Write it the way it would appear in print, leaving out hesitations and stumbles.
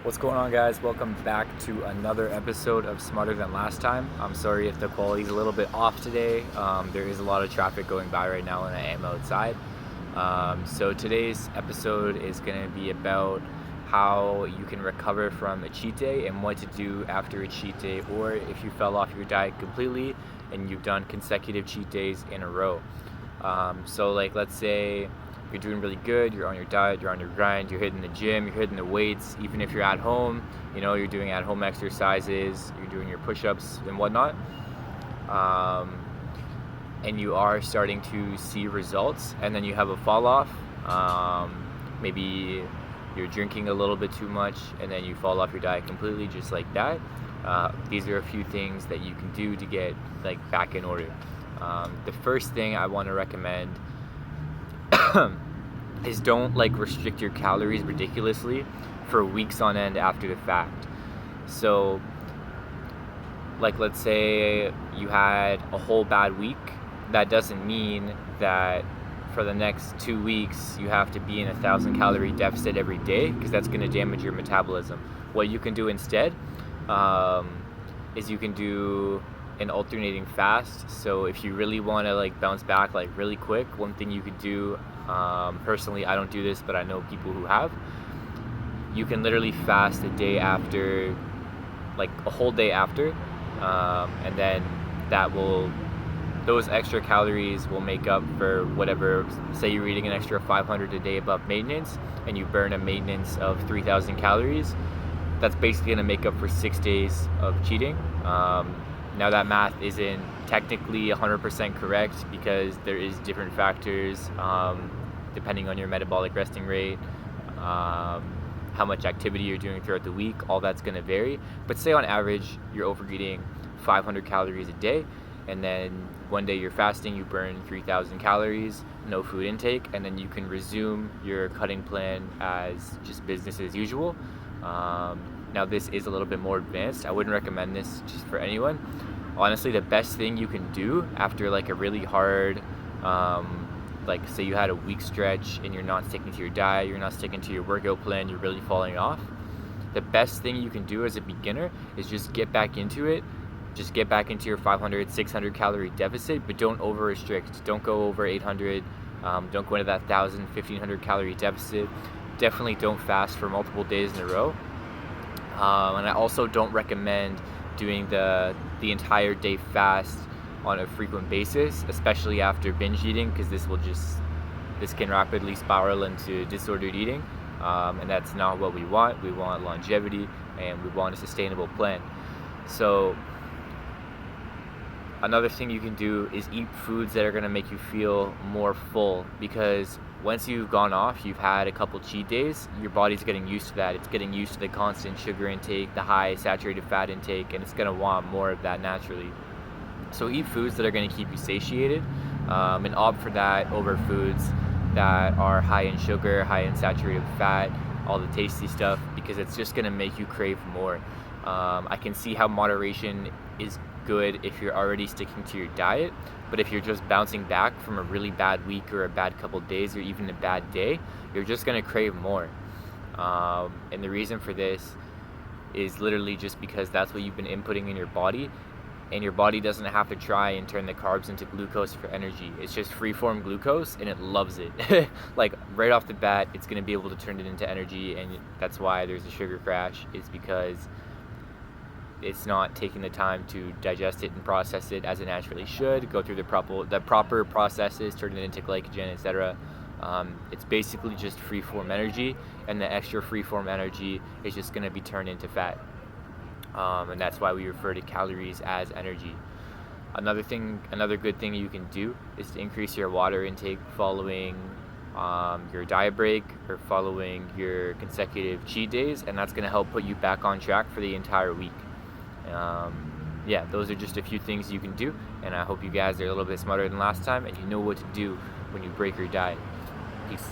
What's going on, guys? Welcome back to another episode of Smarter Than Last Time. I'm sorry if the quality is a little bit off today. There is a lot of traffic going by right now and I am outside. So today's episode is going to be about how you can recover from a cheat day and what to do after a cheat day, or if you fell off your diet completely and you've done consecutive cheat days in a row. So let's say you're doing really good, you're on your diet, you're on your grind, you're hitting the gym, you're hitting the weights, even if you're at home, you're doing at home exercises, you're doing your push-ups and whatnot, and you are starting to see results, and then you have a fall off. Maybe you're drinking a little bit too much and then you fall off your diet completely, just like that. These are a few things that you can do to get back in order. The first thing I want to recommend is don't restrict your calories ridiculously for weeks on end after the fact. So let's say you had a whole bad week. That doesn't mean that for the next 2 weeks you have to be in 1,000 calorie deficit every day, because that's going to damage your metabolism. What you can do instead is you can do an alternating fast. So if you really want to bounce back really quick, one thing you could do, personally I don't do this, but I know people who have, you can literally fast a day after, a whole day after, and then those extra calories will make up for whatever. Say you're eating an extra 500 a day above maintenance and you burn a maintenance of 3,000 calories, that's basically going to make up for 6 days of cheating. Now that math isn't technically 100% correct, because there is different factors depending on your metabolic resting rate, how much activity you're doing throughout the week. All that's going to vary, but say on average you're overeating 500 calories a day, and then one day you're fasting, you burn 3,000 calories, no food intake, and then you can resume your cutting plan as just business as usual. Now this is a little bit more advanced. I wouldn't recommend this just for anyone. Honestly, the best thing you can do after a really hard, say you had a week stretch and you're not sticking to your diet, you're not sticking to your workout plan, you're really falling off, the best thing you can do as a beginner is just get back into it. Just get back into your 500, 600 calorie deficit, but don't over restrict. Don't go over 800. Don't go into that 1,000, 1,500 calorie deficit. Definitely don't fast for multiple days in a row. And I also don't recommend doing the entire day fast on a frequent basis, especially after binge eating, because this can rapidly spiral into disordered eating, and that's not what we want. We want longevity and we want a sustainable plan. So another thing you can do is eat foods that are going to make you feel more full, because once you've gone off, you've had a couple cheat days, your body's getting used to that. It's getting used to the constant sugar intake, the high saturated fat intake, and it's going to want more of that naturally. So eat foods that are going to keep you satiated, and opt for that over foods that are high in sugar, high in saturated fat, all the tasty stuff, because it's just going to make you crave more. I can see how moderation is good if you're already sticking to your diet, but if you're just bouncing back from a really bad week or a bad couple days or even a bad day, you're just going to crave more. And the reason for this is literally just because that's what you've been inputting in your body, and your body doesn't have to try and turn the carbs into glucose for energy. It's just free-form glucose and it loves it. Right off the bat, it's going to be able to turn it into energy, and that's why there's a sugar crash, is because it's not taking the time to digest it and process it as it naturally should, go through the proper processes, turn it into glycogen, etc. It's basically just free-form energy, and the extra free-form energy is just going to be turned into fat. And that's why we refer to calories as energy. Another good thing you can do is to increase your water intake following your diet break or following your consecutive cheat days, and that's going to help put you back on track for the entire week. Those are just a few things you can do, and I hope you guys are a little bit smarter than last time and you know what to do when you break your diet. Peace.